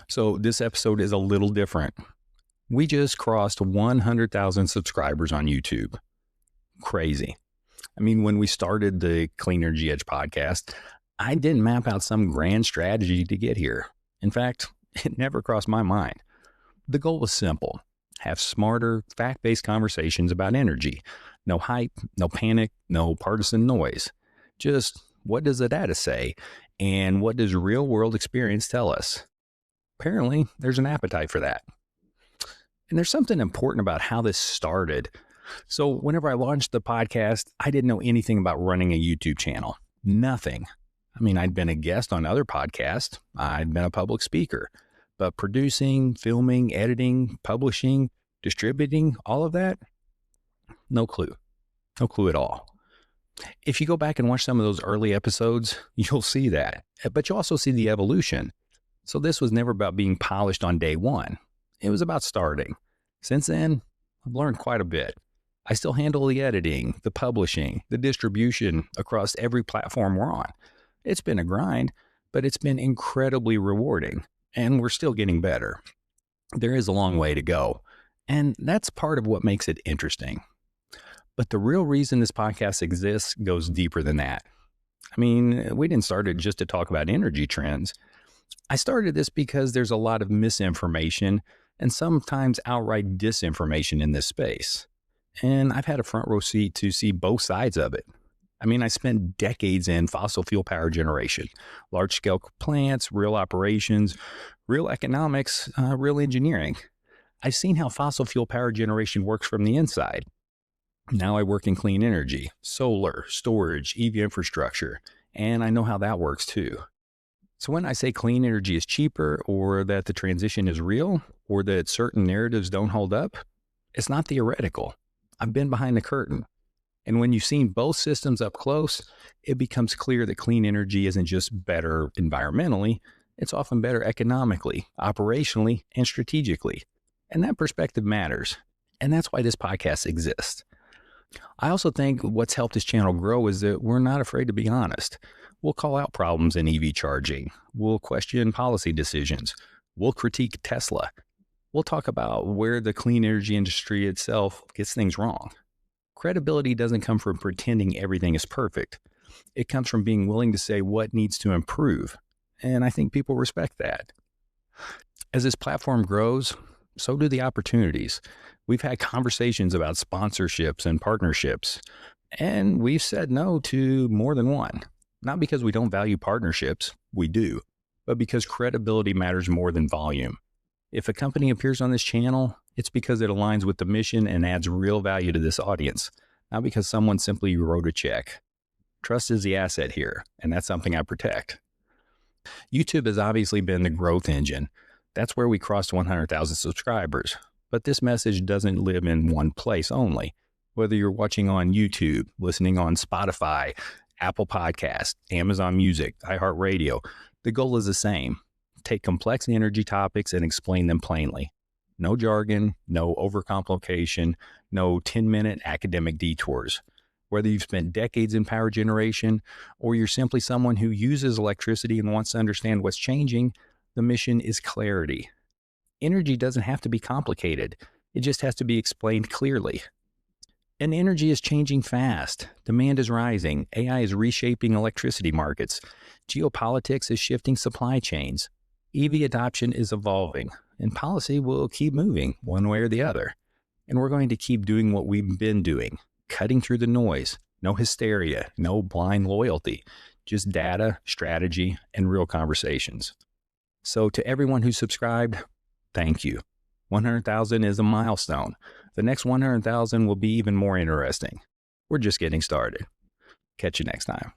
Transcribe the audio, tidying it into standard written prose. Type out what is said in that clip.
So this episode is a little different. We just crossed 100,000 subscribers on YouTube. Crazy. I mean, when we started the Clean Energy Edge podcast, I didn't map out some grand strategy to get here. In fact, it never crossed my mind. The goal was simple: have smarter, fact-based conversations about energy. No hype, no panic, no partisan noise. Just what does the data say, and what does real-world experience tell us? Apparently, there's an appetite for that. And there's something important about how this started. So whenever I launched the podcast, I didn't know anything about running a YouTube channel. Nothing. I mean, I'd been a guest on other podcasts. I'd been a public speaker. But producing, filming, editing, publishing, distributing, all of that, no clue. No clue at all. If you go back and watch some of those early episodes, you'll see that. But you also see the evolution. So this was never about being polished on day one. It was about starting. Since then, I've learned quite a bit. I still handle the editing, the publishing, the distribution across every platform we're on. It's been a grind, but it's been incredibly rewarding, and we're still getting better. There is a long way to go, and that's part of what makes it interesting. But the real reason this podcast exists goes deeper than that. I mean, we didn't start it just to talk about energy trends. I started this because there's a lot of misinformation and sometimes outright disinformation in this space. And I've had a front row seat to see both sides of it. I mean, I spent decades in fossil fuel power generation, large scale plants, real operations, real economics, real engineering. I've seen how fossil fuel power generation works from the inside. Now I work in clean energy, solar, storage, EV infrastructure, and I know how that works too. So when I say clean energy is cheaper, or that the transition is real, or that certain narratives don't hold up, it's not theoretical. I've been behind the curtain. And when you've seen both systems up close, it becomes clear that clean energy isn't just better environmentally, it's often better economically, operationally, and strategically. And that perspective matters. And that's why this podcast exists. I also think what's helped this channel grow is that we're not afraid to be honest. We'll call out problems in EV charging. We'll question policy decisions. We'll critique Tesla. We'll talk about where the clean energy industry itself gets things wrong. Credibility doesn't come from pretending everything is perfect. It comes from being willing to say what needs to improve. And I think people respect that. As this platform grows, so do the opportunities. We've had conversations about sponsorships and partnerships, and we've said no to more than one. Not because we don't value partnerships, we do, but because credibility matters more than volume. If a company appears on this channel, it's because it aligns with the mission and adds real value to this audience, not because someone simply wrote a check. Trust is the asset here, and that's something I protect. YouTube has obviously been the growth engine. That's where we crossed 100,000 subscribers. But this message doesn't live in one place only. Whether you're watching on YouTube, listening on Spotify, Apple Podcasts, Amazon Music, iHeartRadio, the goal is the same. Take complex energy topics and explain them plainly. No jargon, no overcomplication, no 10-minute academic detours. Whether you've spent decades in power generation or you're simply someone who uses electricity and wants to understand what's changing, the mission is clarity. Energy doesn't have to be complicated. It just has to be explained clearly. And energy is changing fast. Demand is rising. AI is reshaping electricity markets. Geopolitics is shifting supply chains. EV adoption is evolving, and policy will keep moving one way or the other. And we're going to keep doing what we've been doing, cutting through the noise. No hysteria, no blind loyalty, just data, strategy, and real conversations. So to everyone who subscribed, thank you. 100,000 is a milestone. The next 100,000 will be even more interesting. We're just getting started. Catch you next time.